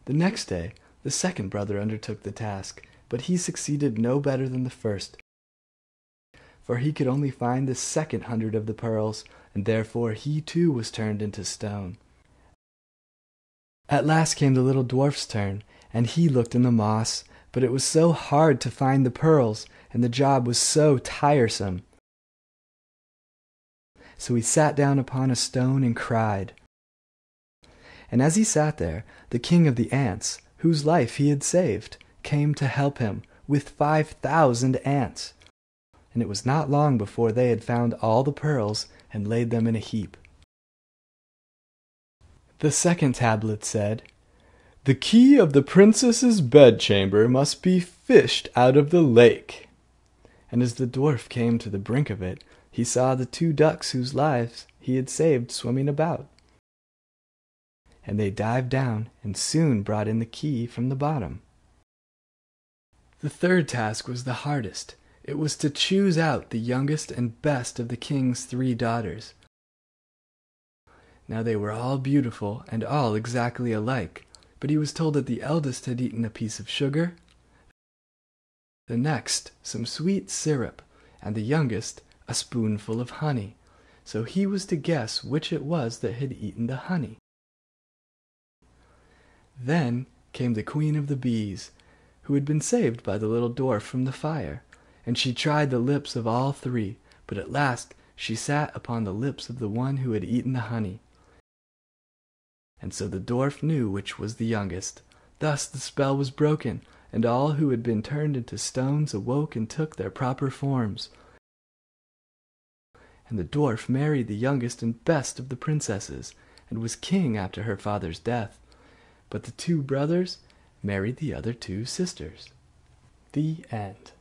The next day, the second brother undertook the task, but he succeeded no better than the first, for he could only find the second 100 of the pearls, and therefore he too was turned into stone. At last came the little dwarf's turn, and he looked in the moss, but it was so hard to find the pearls, and the job was so tiresome. So he sat down upon a stone and cried. And as he sat there, the king of the ants, whose life he had saved, came to help him with 5,000 ants. And it was not long before they had found all the pearls and laid them in a heap. The second tablet said, "The key of the princess's bedchamber must be fished out of the lake." And as the dwarf came to the brink of it, he saw the 2 ducks whose lives he had saved swimming about. And they dived down and soon brought in the key from the bottom. The third task was the hardest. It was to choose out the youngest and best of the king's 3 daughters. Now they were all beautiful and all exactly alike, but he was told that the eldest had eaten a piece of sugar, the next some sweet syrup, and the youngest a spoonful of honey. So he was to guess which it was that had eaten the honey. Then came the queen of the bees, who had been saved by the little dwarf from the fire, and she tried the lips of all 3, but at last she sat upon the lips of the one who had eaten the honey. And so the dwarf knew which was the youngest. Thus the spell was broken, and all who had been turned into stones awoke and took their proper forms. And the dwarf married the youngest and best of the princesses, and was king after her father's death. But the 2 brothers married the other 2 sisters. The end.